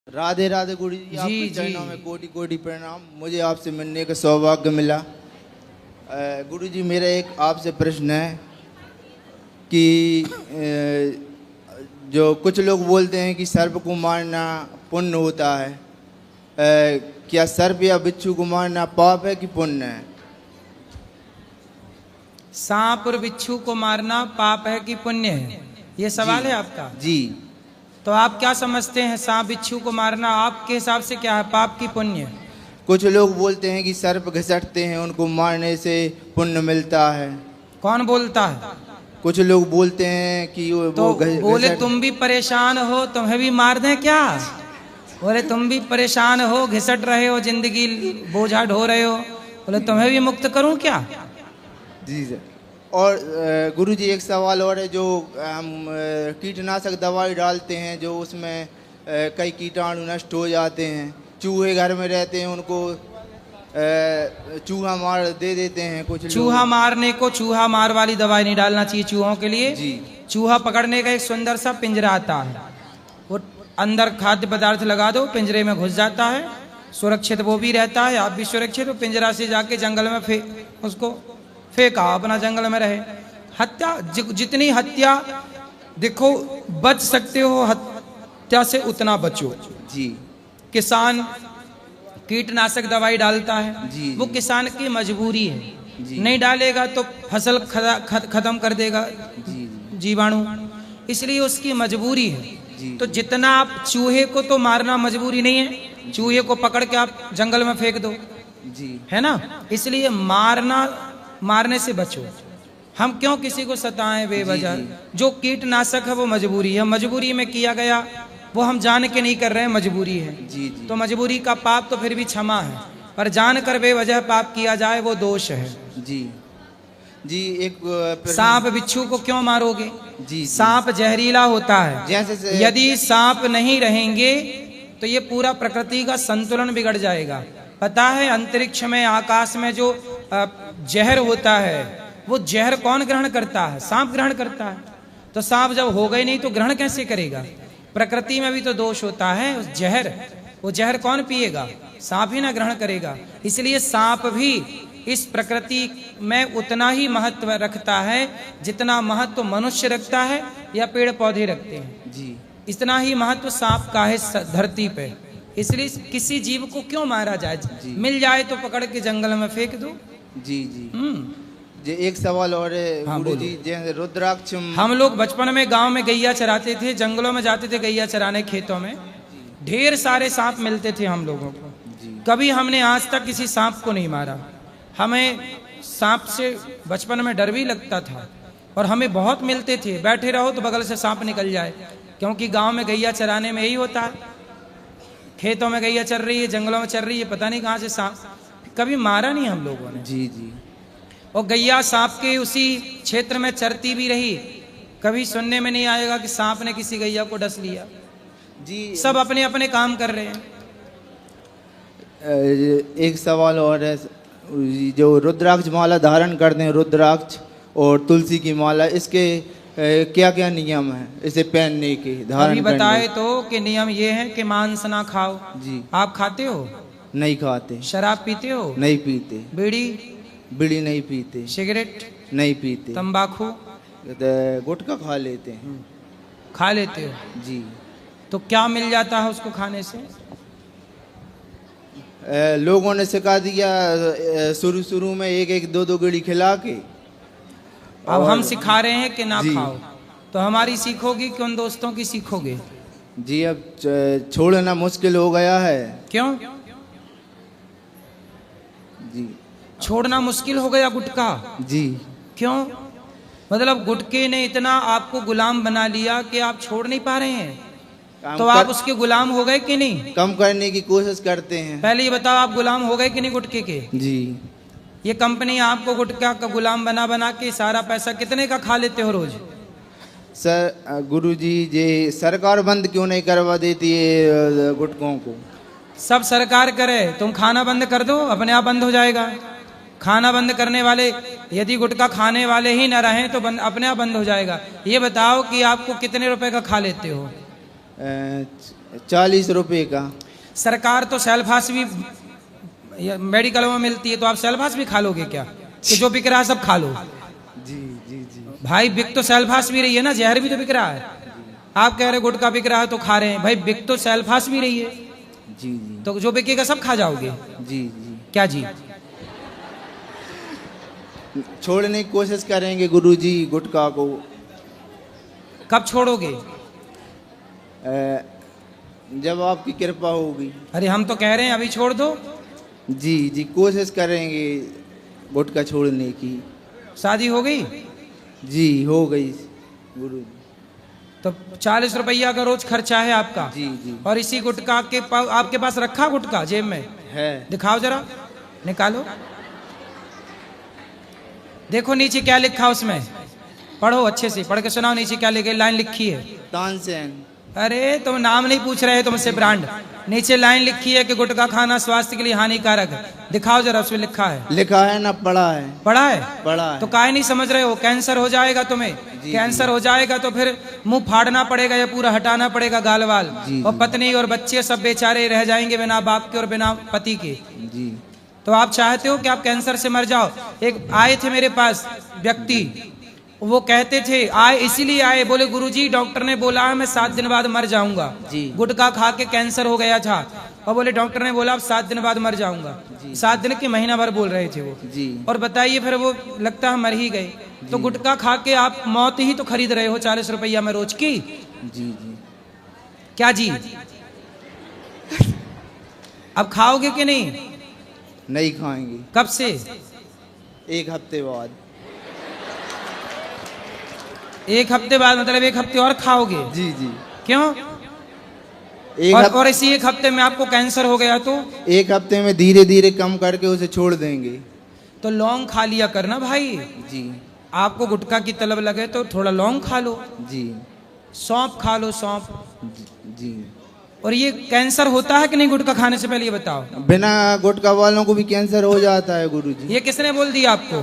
राधे राधे गुरु जी, जी, आपके जी। चरणों में कोटि कोटि प्रणाम। मुझे आपसे मिलने का सौभाग्य मिला। गुरु जी, मेरा एक आपसे प्रश्न है कि जो कुछ लोग बोलते हैं कि सर्प को मारना पुण्य होता है, क्या सर्प या बिच्छू को मारना पाप है कि पुण्य है? सांप और बिच्छू को मारना पाप है कि पुण्य है, ये सवाल जी, है आपका। जी। तो आप क्या समझते हैं, सांप बिच्छू को मारना आपके हिसाब से क्या है, पाप की पुण्य? कुछ लोग बोलते हैं कि सर्प घसटते हैं, उनको मारने से पुण्य मिलता है। कौन बोलता है? कुछ लोग बोलते हैं कि तो वो बोले घसट। तुम भी परेशान हो, तुम्हें भी मार दें क्या? बोले तुम भी परेशान हो, घिसट रहे हो, जिंदगी बोझा ढो रहे हो, बोले तुम्हें भी मुक्त करूं क्या? जी सर। और गुरु जी, एक सवाल और है। जो हम कीटनाशक दवाई डालते हैं, जो उसमें कई कीटाणु नष्ट हो जाते हैं। चूहे घर में रहते हैं, उनको चूहा मार दे देते हैं कुछ लोग। चूहा मारने को चूहा मार वाली दवाई नहीं डालना चाहिए चूहों के लिए। जी। चूहा पकड़ने का एक सुंदर सा पिंजरा आता है, वो अंदर खाद्य पदार्थ लगा दो, पिंजरे में घुस जाता है, सुरक्षित वो भी रहता है, आप भी सुरक्षित हो। पिंजरा से जाके जंगल में उसको फेंका, अपना जंगल में रहे। हत्या, जितनी हत्या देखो बच सकते हो हत्या से उतना बचो। जी। किसान कीटनाशक दवाई डालता है, जी, वो जी। किसान की मजबूरी है, जी। नहीं डालेगा तो फसल खत्म कर देगा जी। जीवाणु, इसलिए उसकी मजबूरी है। जी। तो जितना आप चूहे को तो मारना मजबूरी नहीं है, चूहे को पकड़ के आप जंगल में फेंक दो, जी। है ना। इसलिए मारने से बचो। हम क्यों किसी को सताएं बेवजह? जी, जो कीटनाशक है वो मजबूरी है, मजबूरी में किया गया, वो हम जान के नहीं कर रहे हैं, मजबूरी है। जी। जी। तो मजबूरी का पाप तो फिर भी क्षमा है, पर जान कर बेवजह पाप किया जाए वो दोष है। जी। जी। एक सांप बिच्छू को क्यों मारोगे? जी, जी। सांप जहरीला होता है। जैसे यदि सांप नहीं रहेंगे तो ये पूरा प्रकृति का संतुलन बिगड़ जाएगा। पता है अंतरिक्ष में, आकाश में जो जहर होता है, वो जहर कौन ग्रहण करता है? सांप ग्रहण करता है। तो सांप जब हो गए नहीं तो ग्रहण कैसे करेगा? प्रकृति में भी तो दोष होता है उस जहर, वो जहर कौन पिएगा? सांप ही ना ग्रहण करेगा। इसलिए सांप भी इस प्रकृति में उतना ही महत्व रखता है जितना महत्व मनुष्य रखता है या पेड़ पौधे रखते हैं। जी। इतना ही महत्व सांप का है धरती पे। इसलिए किसी जीव को क्यों मारा जाए? मिल जाए तो पकड़ के जंगल में फेंक दो। जी। जी। जी। एक सवाल और है। हाँ, गुरु जी, जैसे रुद्राक्ष हम लोग बचपन में गांव में गैया चराते थे, जंगलों में जाते थे गैया चराने, खेतों में ढेर सारे सांप मिलते थे हम लोगों को। जी। कभी हमने आज तक किसी सांप को नहीं मारा। हमें सांप से बचपन में डर भी लगता था और हमें बहुत मिलते थे। बैठे रहो तो बगल से सांप निकल जाए, क्योंकि गांव में गैया चराने में यही होता है। खेतों में गैया चल रही है, जंगलों में चल रही है, पता नहीं कहाँ से सांप। कभी मारा नहीं हम लोगों ने। जी। जी। और गैया सांप के उसी क्षेत्र में चरती भी रही, कभी सुनने में नहीं आएगा कि सांप ने किसी गैया को डस लिया। जी। सब अपने अपने काम कर रहे हैं। एक सवाल और है। जो रुद्राक्ष माला धारण करते हैं, रुद्राक्ष और तुलसी की माला, इसके क्या क्या नियम है इसे पहनने के, धारण अभी करने बताए के? तो कि नियम ये है कि मांस ना खाओ। जी। आप खाते हो? नहीं खाते। शराब पीते हो? नहीं पीते। बीड़ी बीड़ी नहीं पीते। सिगरेट नहीं पीते। तंबाकू गुटखा खा लेते हैं। खा लेते हो? जी। तो क्या मिल जाता है उसको खाने से? लोगों ने सिखा दिया शुरू शुरू में एक एक दो दो गीड़ी खिला के। अब हम सिखा रहे हैं कि ना जी। खाओ, तो हमारी सीखोगी कि उन दोस्तों की सीखोगे? जी। अब छोड़ना मुश्किल हो गया है। क्यों जी। छोड़ना मुश्किल हो गया गुटखा? जी। क्यों? मतलब गुटखे ने इतना आपको गुलाम बना लिया कि आप छोड़ नहीं पा रहे हैं, तो आप उसके गुलाम हो गए कि नहीं? कम करने की कोशिश करते हैं। पहले ये बताओ, आप गुलाम हो गए कि नहीं गुटखे के? जी। ये कंपनी आपको गुटखा का गुलाम बना बना के सारा पैसा कितने का खा लेते हो रोज? सर गुरु जी, ये सरकार बंद क्यों नहीं करवा देती है गुटखों को? सब सरकार करे, तुम खाना बंद कर दो, अपने आप बंद हो जाएगा। खाना बंद करने वाले, यदि गुटखा खाने वाले ही न रहें तो अपने आप बंद हो जाएगा। ये बताओ कि आपको कितने रुपए का खा लेते हो? 40 रुपए का। सरकार तो सेल्फास भी मेडिकल में मिलती है, तो आप सेल्फास भी खा लोगे क्या कि जो बिक रहा है सब खा लो? जी जी जी। भाई बिक तो सेल्फास भी रही है ना, जहर भी तो बिक रहा है। आप कह रहे गुटखा बिक रहा है तो खा रहे हैं, भाई बिक तो सेल्फास भी रही है, जी जी तो जो बिकेगा सब खा जाओगे जी जी। क्या जी? छोड़ने की कोशिश करेंगे गुरुजी गुटखा को। कब छोड़ोगे? जब आपकी कृपा होगी। अरे हम तो कह रहे हैं अभी छोड़ दो। जी जी, कोशिश करेंगे गुटखा छोड़ने की। शादी हो गई? जी हो गई गुरु। तो 40 रुपया का रोज खर्चा है आपका। जी जी। और इसी गुटखा के आपके पास रखा गुटखा जेब में है। दिखाओ जरा, निकालो, देखो नीचे क्या लिखा उसमें, पढ़ो अच्छे से, पढ़ के सुनाओ नीचे क्या लिखी लाइन लिखी है। तानसेन। अरे तुम नाम नहीं पूछ रहे, तुमसे ब्रांड। नीचे लाइन लिखी है कि गुटखा खाना स्वास्थ्य के लिए हानिकारक है। दिखाओ जरा, उसमें लिखा है। लिखा है ना, पढ़ा है। पढ़ा है? पढ़ा है। तो काहे नहीं समझ रहे हो? कैंसर हो जाएगा तुम्हें। कैंसर हो जाएगा तो फिर मुंह फाड़ना पड़ेगा या पूरा हटाना पड़ेगा गाल वाल, और पत्नी और बच्चे सब बेचारे रह जाएंगे बिना बाप के और बिना पति के। जी। तो आप चाहते हो कि आप कैंसर से मर जाओ? एक आए थे मेरे पास व्यक्ति, वो कहते थे, आए इसीलिए आए, बोले गुरुजी डॉक्टर ने बोला है मैं 7 दिन बाद मर जाऊंगा। गुटखा खा के कैंसर हो गया था, और बोले डॉक्टर ने बोला अब 7 दिन बाद मर जाऊंगा। 7 दिन के महीना भर बोल रहे थे वो जी। और बताइए फिर वो लगता है मर ही गए। तो गुटखा खा के आप मौत ही तो खरीद रहे हो 40 रुपया में रोज की। जी जी। क्या जी? अब खाओगे कि नहीं? नहीं खाएंगे। कब से? 1 हफ्ते बाद। 1 हफ्ते बाद मतलब 1 हफ्ते और खाओगे? जी जी। क्यों? और इसी 1 हफ्ते में आपको कैंसर हो गया तो 1 हफ्ते में धीरे धीरे कम करके उसे छोड़ देंगे। तो लौंग खा लिया करना भाई जी। आपको गुटखा की तलब लगे तो थोड़ा लौंग खा लो जी। सौंफ खा लो, सौंफ जी। और ये कैंसर होता है कि नहीं गुटखा खाने से पहले ये बताओ? बिना गुटखा वालों को भी कैंसर हो जाता है गुरुजी। ये किसने बोल दिया आपको?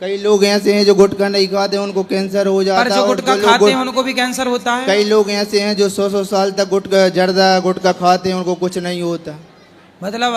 कई लोग ऐसे हैं जो गुटखा नहीं खाते उनको कैंसर हो जाता है। पर जो गुटखा खाते हैं उनको भी कैंसर होता है। कई लोग ऐसे हैं जो 100 साल तक गुटखा जर्दा गुटखा खाते हैं उनको कुछ नहीं होता। मतलब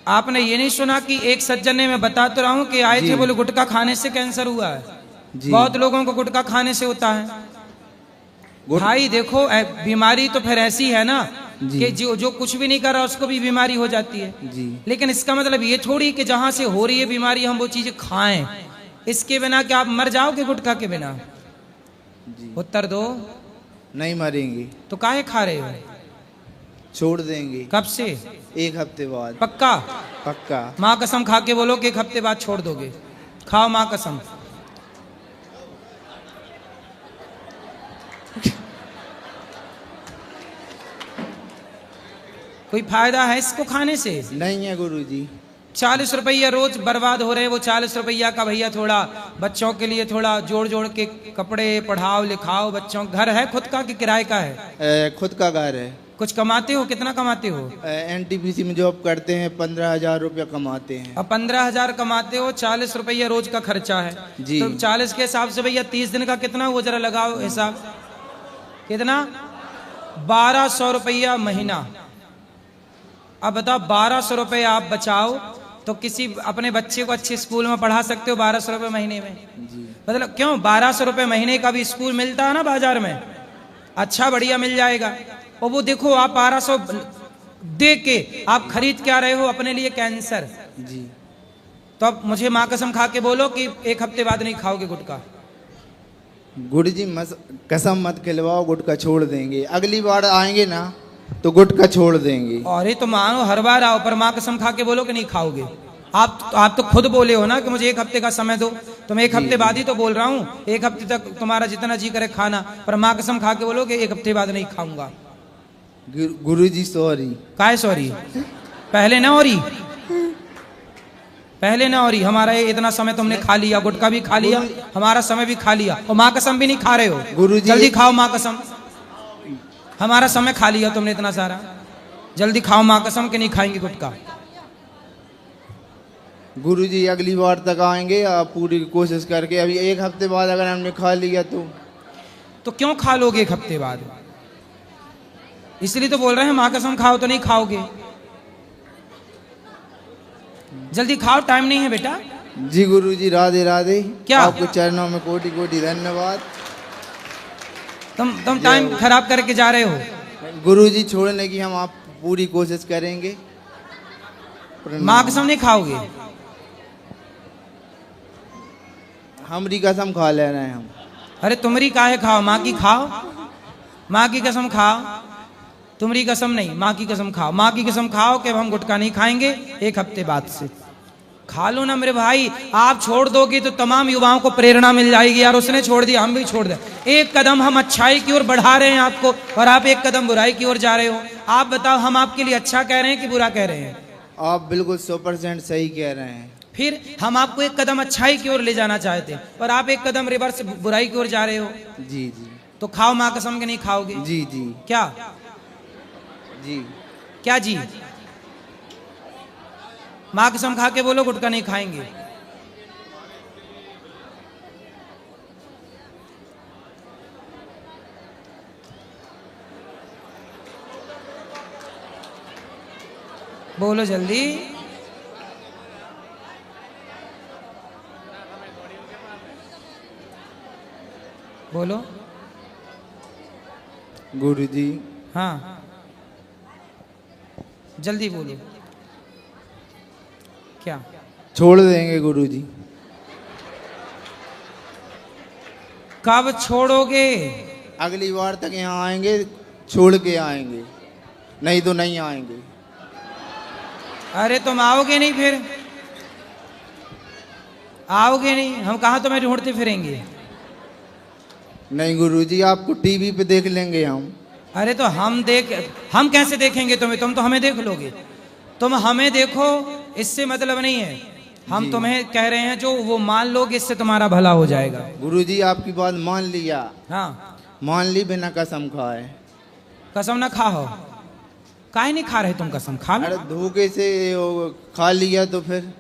आपने ये नहीं सुना कि एक सज्जन ने, मैं बता तो रहा हूँ कि आए थे, बोले गुटखा खाने से कैंसर हुआ है। बहुत लोगों को गुटखा खाने से होता है। भाई देखो बीमारी तो फिर ऐसी है ना कि जो कुछ भी नहीं कर रहा उसको भी बीमारी हो जाती है जी। लेकिन इसका मतलब ये थोड़ी कि जहां से हो रही है बीमारी हम वो चीजें खाएं। इसके बिना क्या आप मर जाओगे गुटखा के बिना? जी। उत्तर दो। नहीं मरेंगे। तो काहे खा रहे हो? छोड़ देंगे। कब से? 1 हफ्ते बाद। पक्का? पक्का। माँ कसम खा के बोलो कि 1 हफ्ते बाद छोड़ दोगे। खाओ माँ कसम। कोई फायदा है इसको खाने से? नहीं है गुरुजी। 40 रुपया रोज बर्बाद हो रहे हैं। वो 40 रुपया का भैया थोड़ा बच्चों के लिए थोड़ा जोड़ जोड़ के कपड़े पढ़ाओ लिखाओ बच्चों। घर है खुद का कि किराए का है? खुद का घर है। कुछ कमाते हो? कितना कमाते हो? NTPC में जॉब करते हैं, 15,000 रुपया कमाते हैं। अब 15,000 कमाते हो, 40 रुपया रोज का खर्चा है जी। तो 40 के हिसाब से भैया 30 दिन का कितना हुआ जरा लगाओ हिसाब। कितना? 1200 रुपया महीना। अब बताओ 1200 रुपये आप बचाओ तो किसी अपने बच्चे को अच्छे स्कूल में पढ़ा सकते हो 1200 रुपये महीने में जी। मतलब क्यों 1200 रुपये महीने का भी स्कूल मिलता है ना बाजार में, अच्छा बढ़िया मिल जाएगा। और वो देखो आप 1200 दे के आप खरीद क्या रहे हो अपने लिए? कैंसर जी। तो अब मुझे माँ कसम खा के बोलो कि 1 हफ्ते बाद नहीं खाओगे गुटखा। गुरुजी कसम मत खिलवाओ, गुटखा छोड़ देंगे। अगली बार आएंगे ना तो गुटखा छोड़ देंगे। अरे तो मानो हर बार आओ पर माँ कसम खा के बोलो कि नहीं खाओगे। आप तो खुद बोले हो ना कि मुझे 1 हफ्ते का समय दो, तो मैं 1 हफ्ते बाद ही तो बोल रहा हूँ। 1 हफ्ते तक तुम्हारा जितना जी करे खाना, पर माँ कसम खा के बोलो कि 1 हफ्ते बाद नहीं खाऊंगा। गुरुजी सॉरी। काहे सॉरी? पहले ना हो रही, पहले ना हो रही। हमारा इतना समय तुमने खा लिया, गुटखा भी खा लिया, हमारा समय भी खा लिया, और माँ कसम भी नहीं खा रहे हो। गुरुजी जल्दी खाओ माँ कसम। हमारा समय खा लिया तुमने इतना सारा, जल्दी खाओ माँ कसम के नहीं खाएंगे गुटखा। गुरुजी अगली बार तक आएंगे, आप पूरी कोशिश करके। अभी 1 हफ्ते बाद अगर हमने खा लिया तो क्यों खा लोगे 1 हफ्ते बाद? इसलिए तो बोल रहे हैं माँ कसम खाओ तो नहीं खाओगे। जल्दी खाओ, टाइम नहीं है बेटा। जी गुरुजी, राधे राधे। क्या? आपको चरणों में कोटि कोटि धन्यवाद। तुम टाइम खराब करके जा रहे हो। गुरुजी, छोड़ने की हम आप पूरी कोशिश करेंगे। माँ कसम नहीं खाओगे? हमरी कसम खा ले रहे हैं हम। अरे तुमरी काहे खाओ, माँ की खाओ। माँ की कसम खाओ, तुम्हारी कसम नहीं, माँ की कसम खाओ। माँ की कसम खाओ कि अब हम गुटखा नहीं खाएंगे 1 हफ्ते बाद से। खा लो ना मेरे भाई। आप छोड़ दोगे तो तमाम युवाओं को प्रेरणा मिल जाएगी, यार उसने छोड़ दिया हम भी छोड़ दें। 1 कदम हम अच्छाई की ओर बढ़ा रहे हैं आपको, और आप 1 कदम बुराई की ओर जा रहे हो। आप बताओ, हम आपके लिए अच्छा कह रहे हैं कि बुरा कह रहे हैं? आप बिल्कुल 100% सही कह रहे हैं। फिर हम आपको 1 कदम अच्छाई की ओर ले जाना चाहते हैं, और आप 1 कदम रिवर्स बुराई की ओर जा रहे हो। जी जी। तो खाओ माँ कसम के नहीं खाओगे? जी जी। क्या जी। क्या जी? माँ कसम खा के बोलो गुटखा नहीं खाएंगे। बोलो जल्दी। बोलो। गुरुजी। हाँ जल्दी बोलो। क्या? छोड़ देंगे गुरुजी। कब छोड़ोगे? अगली बार तक यहाँ आएंगे, छोड़ के आएंगे, नहीं तो नहीं आएंगे। अरे तुम आओगे नहीं, फिर आओगे नहीं, हम कहाँ तुम्हें ढूंढते फिरेंगे? नहीं गुरुजी, आपको टीवी पे देख लेंगे हम। अरे तो हम कैसे देखेंगे तुम्हें? तुम तो हमें देख लोगे। तुम हमें देखो, इससे मतलब नहीं है। हम जी। तुम्हें कह रहे हैं जो वो मान लोगे, इससे तुम्हारा भला हो जाएगा। गुरुजी, आपकी बात मान लिया। हाँ मान ली, बिना कसम खाए। कसम ना खाओ। काहे नहीं खा रहे तुम कसम? खा लो। अरे धोखे से वो खा लिया तो फिर?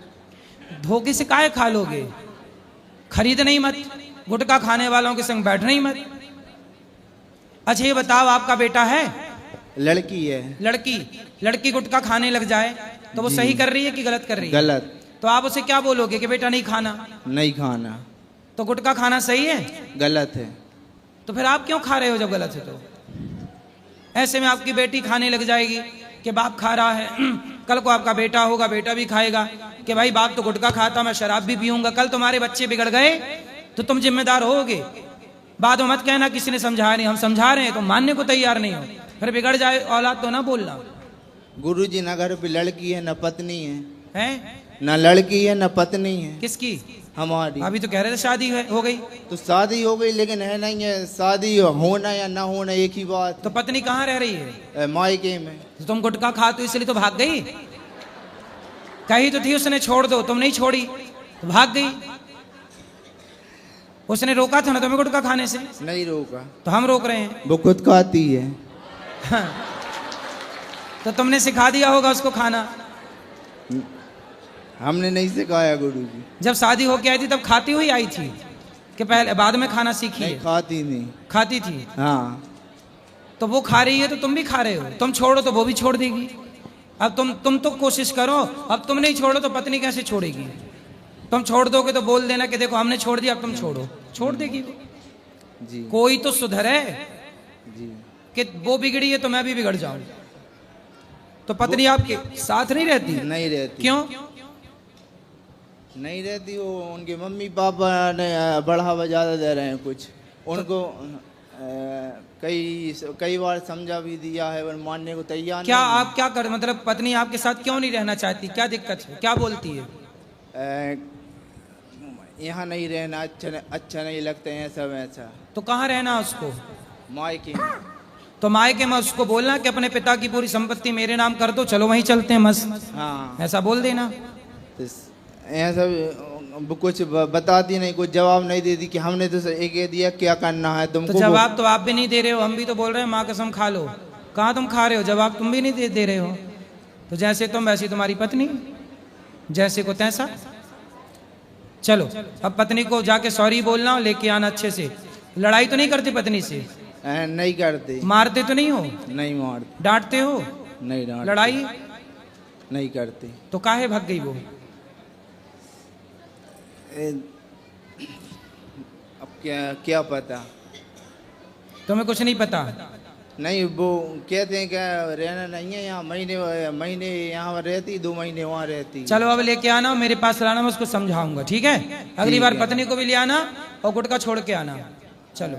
धोखे से काहे खा लोगे? खरीद नहीं मत, गुटखा खाने वालों के संग बैठ नहीं मत। अच्छा ये बताओ, आपका बेटा है? लड़की है। लड़की गुटखा खाने लग जाए तो वो जी। सही कर रही है कि गलत कर रही है? गलत। तो आप उसे क्या बोलोगे कि बेटा नहीं खाना? नहीं खाना। तो गुटखा खाना सही है? गलत है। तो फिर आप क्यों खा रहे हो जब गलत है? तो ऐसे में आपकी बेटी खाने लग जाएगी कि बाप खा रहा है, कल को आपका बेटा होगा, बेटा भी खाएगा कि भाई बाप तो गुटखा खाता, मैं शराब भी पीऊंगा। कल तुम्हारे बच्चे बिगड़ गए तो तुम जिम्मेदार होगे। बाद में मत कहना किसी ने समझाया नहीं। हम समझा रहे हैं, तुम मानने को तैयार नहीं हो, फिर बिगड़ जाए औलाद तो ना बोलना। गुरुजी, न घर पे लड़की है न पत्नी है। हैं? न लड़की है न पत्नी है। किसकी? हमारी। अभी तो कह रहे थे शादी हो गई। तो शादी हो गई, लेकिन है नहीं है। शादी होना या ना होना एक ही बात। तो पत्नी कहाँ रह रही है? मायके में। तो तुम गुटखा खा तो इसलिए तो भाग गई। कही तो थी उसने छोड़ दो, तुम नहीं छोड़ी तो भाग गई। उसने रोका था ना तुम्हें गुटखा खाने से? नहीं रोका। तो हम रोक रहे हैं। वो खुद खाती है। तो तुमने सिखा दिया होगा उसको खाना। हमने नहीं सिखाया गुरुजी। जब शादी होके आई थी तब खाती हुई आई थी कि पहले बाद में खाना सीखी नहीं है? खाती नहीं। खाती थी। हाँ। तो वो खा रही है तो तुम भी खा रहे हो। तुम छोड़ो तो वो भी छोड़ देगी। अब तुम तो कोशिश करो। अब तुम नहीं छोड़ो तो पत्नी कैसे छोड़ेगी? तुम छोड़ दोगे तो बोल देना कि देखो हमने छोड़ दिया, अब तुम छोड़ो। छोड़ देगी वो। जी। कोई तो सुधरे जी। कि वो बिगड़ी है तो मैं भी बिगड़ जाऊं। तो पत्नी आपके साथ नहीं रहती? नहीं रहती। क्यों नहीं रहती? वो उनके मम्मी पापा ने बढ़ावा ज़्यादा दे रहे हैं कुछ उनको। कई बार समझा भी दिया है, पर मानने को तैयार क्या? नहीं। आप क्या कर, मतलब पत्नी आपके साथ क्यों नहीं रहना चाहती? क्या दिक्कत है? क्या बोलती है? यहाँ नहीं रहना अच्छा नहीं लगता है सब ऐसा। तो कहाँ रहना उसको? मायके। तो मायके में उसको बोलना कि अपने पिता की पूरी संपत्ति मेरे नाम कर दो, चलो वहीं चलते हैं मस्त। हाँ। ऐसा बोल देना। तो ऐसा कुछ बताती नहीं, कुछ जवाब नहीं देती कि हमने तो एक दिया क्या करना है तुमको। तो जवाब तो आप भी नहीं दे रहे हो, हम भी तो बोल रहे हैं माँ कसम खा लो। कहाँ तुम खा रहे हो? जवाब तुम भी नहीं दे रहे हो। तो जैसे तुम वैसी तुम्हारी पत्नी, जैसे को तैसा। चलो अब पत्नी को जाके सॉरी बोलना और लेके आना अच्छे से। लड़ाई तो नहीं करती पत्नी से? नहीं करते। मारते तो नहीं हो? नहीं मारते। डांटते हो? नहीं डांटते। लड़ाई नहीं करते। तो काहे भाग गई वो? अब क्या क्या पता। तुम्हें कुछ नहीं पता? नहीं, वो कहते हैं क्या रहना नहीं है यहाँ, महीने यहाँ रहती, 2 महीने वहाँ रहती। चलो अब लेके आना, मेरे पास लाना, मैं उसको समझाऊंगा, ठीक है? अगली बार पत्नी को भी ले आना और गुटखा छोड़ के आना। चलो।